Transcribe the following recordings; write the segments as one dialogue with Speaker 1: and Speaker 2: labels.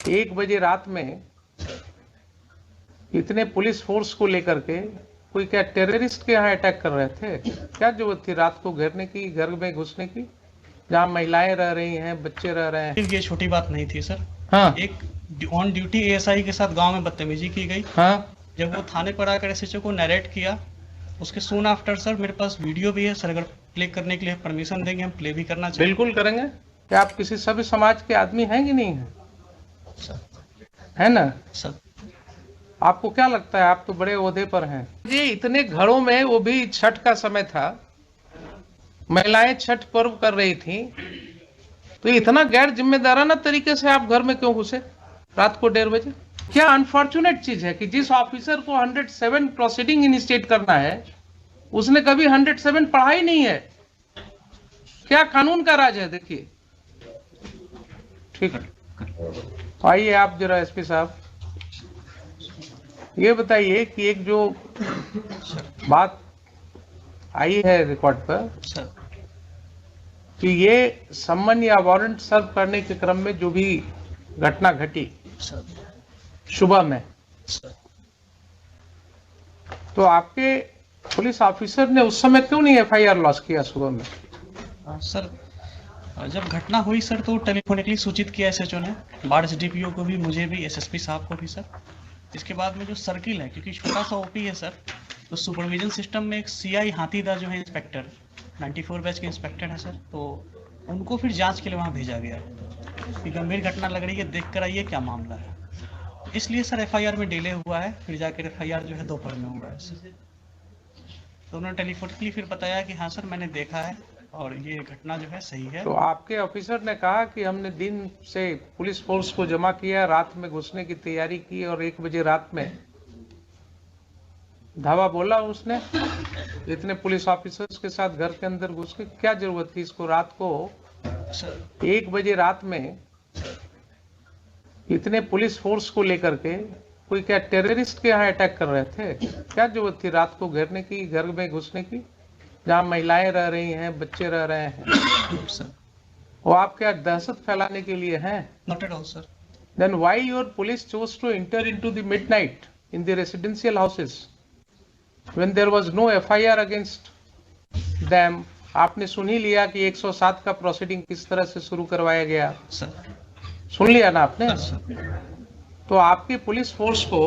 Speaker 1: 1 बजे रात में इतने पुलिस फोर्स को लेकर के कोई क्या टेररिस्ट के यहाँ अटैक कर रहे थे? क्या जरूरत थी रात को घेरने की, घर में घुसने की, जहाँ महिलाएं रह रही हैं, बच्चे रह रहे हैं?
Speaker 2: ये छोटी बात नहीं थी सर।
Speaker 1: हाँ
Speaker 2: एक ऑन ड्यूटी एएसआई के साथ गांव में बदतमीजी की गई।
Speaker 1: हाँ,
Speaker 2: जब वो थाने पर आकर एसएचओ को नरेट किया, उसके सून आफ्टर सर मेरे पास वीडियो भी है सर। अगर प्ले करने के लिए परमिशन देंगे हम प्ले भी करना चाहिए।
Speaker 1: बिल्कुल करेंगे। क्या आप किसी सभ्य समाज के आदमी हैं कि नहीं है? है ना
Speaker 2: सर?
Speaker 1: आपको क्या लगता है, आप तो बड़े ओहदे पर हैं जी। इतने घरों में, वो भी छठ का समय था, महिलाएं छठ पर्व कर रही थी, तो इतना गैर जिम्मेदाराना तरीके से आप घर में क्यों घुसे रात को 1:30 बजे? क्या अनफॉर्चुनेट चीज है कि जिस ऑफिसर को 107 प्रोसीडिंग इनिशिएट करना है, उसने कभी 107 पढ़ा ही नहीं है। क्या कानून का राज है? देखिए, ठीक है, आइए आप जरा एसपी साहब ये बताइए कि एक जो बात आई है रिकॉर्ड पर
Speaker 2: सर
Speaker 1: कि ये सम्मन या वारंट सर्व करने के क्रम में जो भी घटना घटी
Speaker 2: सर
Speaker 1: सुबह में,
Speaker 2: सर
Speaker 1: तो आपके पुलिस ऑफिसर ने उस समय क्यों नहीं एफआईआर लॉन्च किया सुबह में?
Speaker 2: सर जब घटना हुई सर तो टेलीफोनिकली सूचित किया एसएचओ ने, बाढ़ एसडीपीओ को भी, मुझे भी, एसएसपी साहब को भी सर। इसके बाद में जो सर्किल है, क्योंकि छोटा सा ओपी है सर, तो सुपरविजन सिस्टम में एक सीआई हाथीदा जो है इंस्पेक्टर 94 बैच के इंस्पेक्टर है सर, तो उनको फिर जांच के लिए वहाँ भेजा गया कि गंभीर घटना लग रही है, देख कर आइए क्या मामला है। इसलिए सर एफआईआर में डिले हुआ है, फिर जाकर एफआईआर जो है दोपहर में हुआ है सर। तो उन्होंने टेलीफोनिकली फिर बताया कि हाँ सर मैंने देखा है और ये घटना जो है सही है।
Speaker 1: तो आपके ऑफिसर ने कहा कि हमने दिन से पुलिस फोर्स को जमा किया, रात में घुसने की तैयारी की और 1 बजे रात में धावा बोला उसने इतने पुलिस ऑफिसर्स के साथ घर के अंदर घुस के? क्या जरूरत थी इसको रात को
Speaker 2: सर
Speaker 1: 1 बजे रात में इतने पुलिस फोर्स को लेकर के कोई क्या टेररिस्ट के यहाँ अटैक कर रहे थे? क्या जरूरत थी रात को घेरने की, घर में घुसने की, जहाँ महिलाएं रह रही हैं, बच्चे रह रहे हैं?
Speaker 2: सर
Speaker 1: वो आप क्या दहशत फैलाने के लिए हैं?
Speaker 2: Not at all sir.
Speaker 1: Then why your police chose to enter into the midnight in the residential houses when there was no FIR against them? आपने सुन ही लिया कि 107 का प्रोसीडिंग किस तरह से शुरू करवाया गया,
Speaker 2: सर
Speaker 1: सुन लिया ना आपने?
Speaker 2: सर
Speaker 1: तो आपकी पुलिस फोर्स को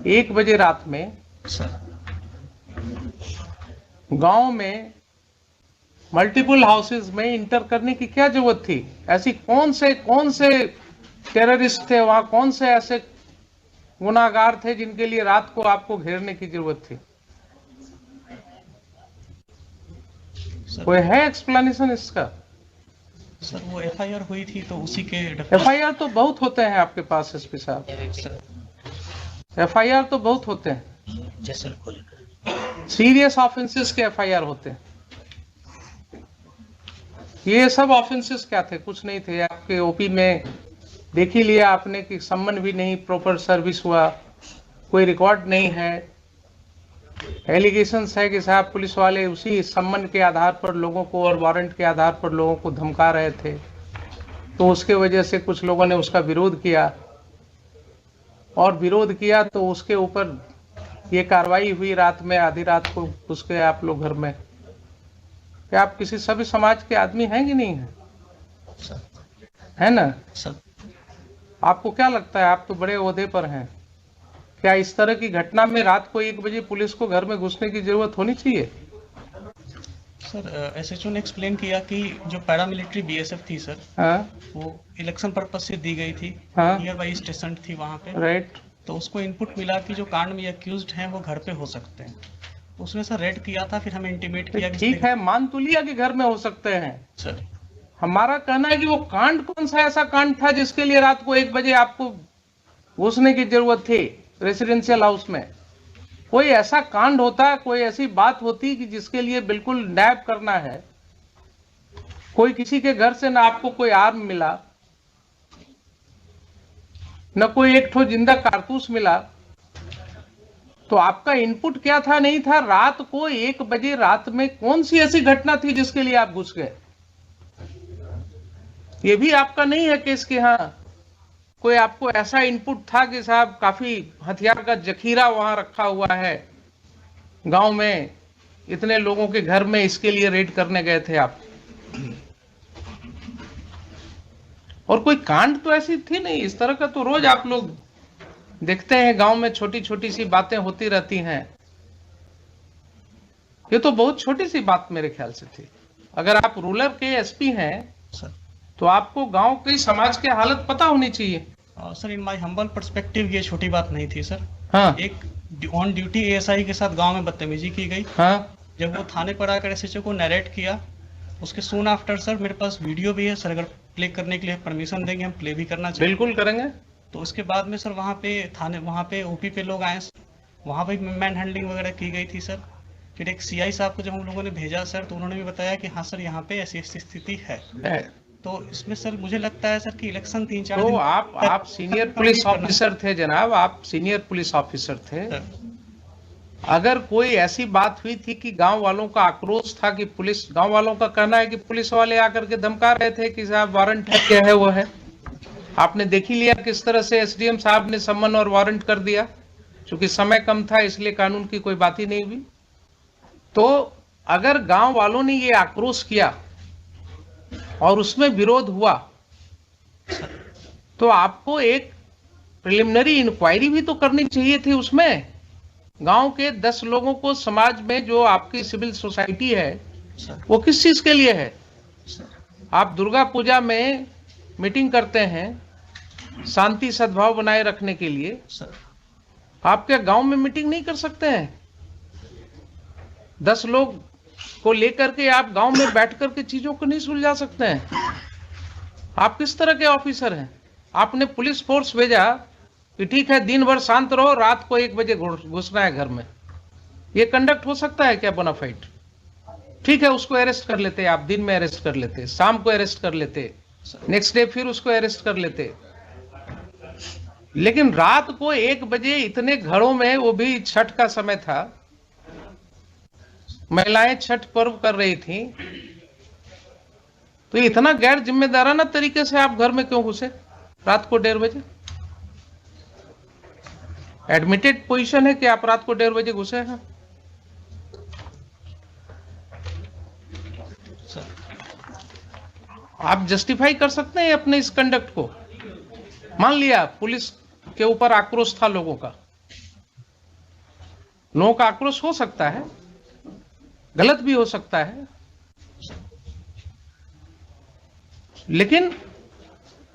Speaker 1: 1 बजे रात में
Speaker 2: सर
Speaker 1: गांव में मल्टीपल हाउसेस में इंटर करने की क्या जरूरत थी? ऐसी कौन से टेररिस्ट थे वहां, कौन से ऐसे गुनाहगार थे जिनके लिए रात को आपको घेरने की जरूरत थी? कोई है एक्सप्लेनेशन इसका?
Speaker 2: सर वो एफआईआर हुई थी तो उसी के
Speaker 1: एफआईआर तो बहुत होते हैं आपके पास एसपी साहब, एफआईआर तो बहुत होते हैं, सीरियस ऑफेंसेस के एफआईआर होते हैं। ये सब ऑफेंसेस क्या थे? कुछ नहीं थे। आपके ओपी में देख ही लिया आपने कि सम्मन भी नहीं प्रॉपर सर्विस हुआ, कोई रिकॉर्ड नहीं है। एलिगेशंस है कि साहब पुलिस वाले उसी सम्मन के आधार पर लोगों को और वारंट के आधार पर लोगों को धमका रहे थे, तो उसके वजह से कुछ लोगों ने उसका विरोध किया, और विरोध किया तो उसके ऊपर ये कार्रवाई हुई रात में, आधी रात को घुस गए आप लोग घर में। क्या आप किसी सभ्य समाज के आदमी हैं कि नहीं है? है ना
Speaker 2: सर?
Speaker 1: आपको क्या लगता है, आप तो बड़े ओहदे पर हैं, क्या इस तरह की घटना में रात को 1 बजे पुलिस को घर में घुसने की जरूरत होनी चाहिए?
Speaker 2: सर एसएचओ ने एक्सप्लेन किया कि जो पैरामिलिट्री बीएसएफ थी सर,
Speaker 1: हाँ
Speaker 2: वो इलेक्शन पर्पज से दी गई थी,
Speaker 1: हाँ,
Speaker 2: नियर बाई स्टेशन थी वहाँ पे,
Speaker 1: राइट।
Speaker 2: तो उसको इनपुट मिला कि जो कांड में एक्यूज्ड हैं वो घर पे हो सकते हैं। उसने सर रेड किया था, फिर हमें इंटीमेट किया कि
Speaker 1: ठीक है, मान तो लिया कि घर में हो सकते हैं।
Speaker 2: सर
Speaker 1: हमारा कहना है कि वो कांड कौन सा ऐसा कांड था जिसके लिए रात को 1 बजे आपको घुसने की जरूरत थी रेसिडेंशियल हाउस में? कोई ऐसा कांड होता, कोई ऐसी बात होती कि जिसके लिए बिल्कुल नैब करना है, कोई किसी के घर से ना आपको कोई आर्म मिला, न कोई एक ठो जिंदा कारतूस मिला, तो आपका इनपुट क्या था? नहीं था। रात को 1 बजे रात में कौन सी ऐसी घटना थी जिसके लिए आप घुस गए? ये भी आपका नहीं है केस कि हाँ कोई आपको ऐसा इनपुट था कि साहब काफी हथियार का जखीरा वहां रखा हुआ है गांव में, इतने लोगों के घर में, इसके लिए रेड करने गए थे आप? और कोई कांड तो ऐसी थी नहीं इस तरह का। तो रोज आप लोग देखते हैं गांव में छोटी छोटी सी बातें होती रहती हैं। ये तो बहुत छोटी सी बात मेरे ख्याल से थी। अगर आप रूरल के एसपी हैं तो आपको गांव की समाज की हालत पता होनी चाहिए।
Speaker 2: Sir in my humble perspective ये छोटी बात नहीं थी सर।
Speaker 1: हाँ।
Speaker 2: एक ऑन ड्यूटी एएसआई के साथ गांव में बदतमीजी की गई।
Speaker 1: हाँ।
Speaker 2: जब वो थाने पर आकर एसएचओ को नरेट किया, उसके सून आफ्टर सर मेरे पास वीडियो भी है सर, अगर प्ले करने के लिए परमिशन देंगे हम प्ले भी करना चाहिए।
Speaker 1: बिल्कुल करेंगे।
Speaker 2: तो उसके बाद में सर वहाँ पे थाने, वहाँ पे ओपी पे लोग आए, वहाँ पे मैन हैंडलिंग वगैरह की गई थी सर। फिर एक सीआई साहब को जब हम लोगों ने भेजा सर, तो उन्होंने भी बताया कि हाँ सर यहाँ पे ऐसी ऐसी स्थिति है। तो इसमें सर मुझे लगता है सर कि इलेक्शन 3-4
Speaker 1: तो
Speaker 2: दिन
Speaker 1: आप सीनियर पुलिस ऑफिसर थे जनाब, आप सीनियर पुलिस ऑफिसर थे। अगर कोई ऐसी बात हुई थी कि गांव वालों का आक्रोश था कि पुलिस, गांव वालों का कहना है कि पुलिस वाले आकर के धमका रहे थे कि साहब वारंट है, क्या है वो है, आपने देख ही लिया किस तरह से एसडीएम साहब ने सम्मन और वारंट कर दिया। चूंकि समय कम था इसलिए कानून की कोई बात ही नहीं हुई। तो अगर गांव वालों ने ये आक्रोश किया और उसमें विरोध हुआ तो आपको एक प्रिलिमिनरी इंक्वायरी भी तो करनी चाहिए थी। उसमें गांव के 10 लोगों को, समाज में जो आपकी सिविल सोसाइटी है वो किस चीज के लिए है? आप दुर्गा पूजा में मीटिंग करते हैं शांति सद्भाव बनाए रखने के लिए, आप क्या गांव में मीटिंग नहीं कर सकते हैं? 10 लोग को लेकर के आप गांव में बैठ करके चीजों को नहीं सुलझा सकते हैं? आप किस तरह के ऑफिसर हैं? आपने पुलिस फोर्स भेजा कि ठीक है दिन भर शांत रहो, रात को 1 बजे घुसना है घर में। ये कंडक्ट हो सकता है क्या बोनाफाइड? ठीक है, उसको अरेस्ट कर लेते, आप दिन में अरेस्ट कर लेते, शाम को अरेस्ट कर लेते, नेक्स्ट डे फिर उसको अरेस्ट कर लेते। लेकिन रात को 1 बजे इतने घरों में, वो भी छठ का समय था, महिलाएं छठ पर्व कर रही थी, तो इतना गैर जिम्मेदाराना तरीके से आप घर में क्यों घुसे रात को 1:30 बजे? एडमिटेड पोजीशन है कि आप रात को 1:30 बजे घुसे हैं। आप जस्टिफाई कर सकते हैं अपने इस कंडक्ट को? मान लिया पुलिस के ऊपर आक्रोश था लोगों का, लोगों का आक्रोश हो सकता है, गलत भी हो सकता है, लेकिन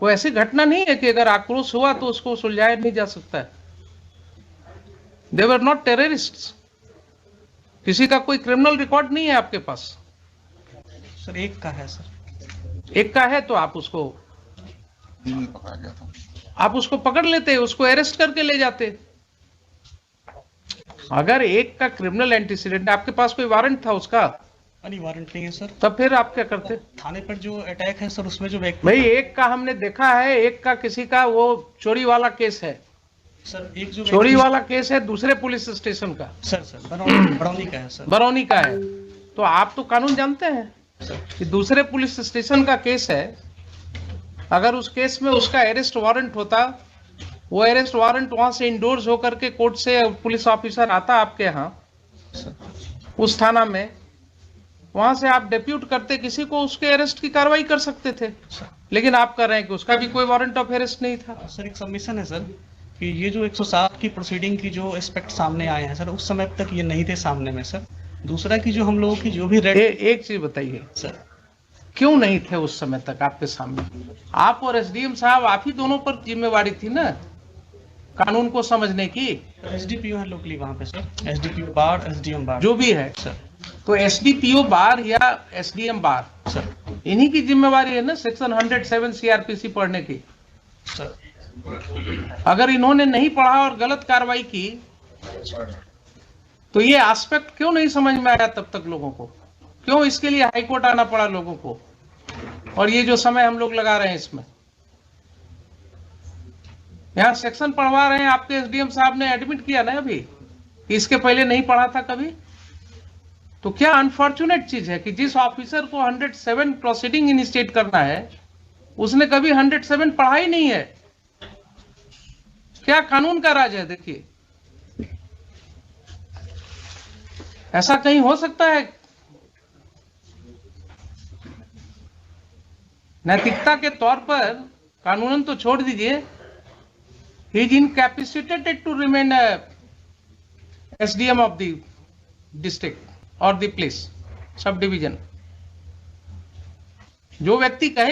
Speaker 1: कोई ऐसी घटना नहीं है कि अगर आक्रोश हुआ तो उसको सुलझाया नहीं जा सकता है। दे वर नॉट टेररिस्ट्स। किसी का कोई क्रिमिनल रिकॉर्ड नहीं है आपके पास।
Speaker 2: सर एक का है सर।
Speaker 1: एक का है तो आप उसको पकड़ लेते, उसको अरेस्ट करके ले जाते। अगर एक का क्रिमिनल एंटीसीडेंट, आपके पास कोई वारंट था उसका?
Speaker 2: नहीं, वारंट नहीं है सर।
Speaker 1: तब फिर आप क्या करते?
Speaker 2: थाने पर जो अटैक है सर, उसमें जो व्यक्ति,
Speaker 1: भाई एक का हमने देखा है, एक का किसी का वो चोरी वाला केस है
Speaker 2: सर, एक जो
Speaker 1: चोरी वाला केस है दूसरे पुलिस स्टेशन का।
Speaker 2: सर बरौनी का है सर।
Speaker 1: बरौनी का है। तो आप तो कानून जानते हैं कि दूसरे पुलिस स्टेशन का केस है, अगर उस केस में उसका अरेस्ट वारंट होता, वो अरेस्ट वारंट वहां से इंडोर्स होकर के कोर्ट से पुलिस ऑफिसर आता आपके यहाँ उस थाना में, वहां से आप डेप्यूट करते किसी को, उसके अरेस्ट की कार्रवाई कर सकते थे। लेकिन आप कर रहे हैं कि उसका भी कोई वारंट ऑफ अरेस्ट नहीं था।
Speaker 2: सर एक सबमिशन है सर कि ये जो 107 की प्रोसीडिंग की जो एस्पेक्ट सामने आए हैं सर, उस समय तक ये नहीं थे सामने में सर। दूसरा कि जो हम लोगों की जो भी रेड,
Speaker 1: एक चीज बताइए
Speaker 2: सर,
Speaker 1: क्यों नहीं थे उस समय तक आपके सामने? आप और एसडीएम साहब, आप ही दोनों पर जिम्मेवारी थी ना कानून को समझने की।
Speaker 2: एसडीपीओ है लोकली वहाँ पे सर, एसडीपीओ बार, एसडीएम बार,
Speaker 1: जो भी है
Speaker 2: सर।
Speaker 1: तो एसडीपीओ बार या एसडीएम बार
Speaker 2: सर,
Speaker 1: इन्हीं की जिम्मेवारी है ना सेक्शन 107 सीआरपीसी पढ़ने की।
Speaker 2: सर
Speaker 1: अगर इन्होंने नहीं पढ़ा और गलत कार्रवाई की तो ये एस्पेक्ट क्यों नहीं समझ में आया तब तक लोगों को? क्यों इसके लिए हाईकोर्ट आना पड़ा लोगों को? और ये जो समय हम लोग लगा रहे हैं इसमें, यहाँ सेक्शन पढ़वा रहे हैं, आपके एसडीएम साहब ने एडमिट किया ना अभी, इसके पहले नहीं पढ़ा था कभी। तो क्या अनफॉर्चुनेट चीज है कि जिस ऑफिसर को 107 प्रोसीडिंग इनिशिएट करना है उसने कभी 107 पढ़ा ही नहीं है। क्या कानून का राज है? देखिए, ऐसा कहीं हो सकता है? नैतिकता के तौर पर कानूनन तो छोड़ दीजिए, he is incapacitated to remain SDM of the district और द प्लेस सब डिवीजन। जो व्यक्ति कहे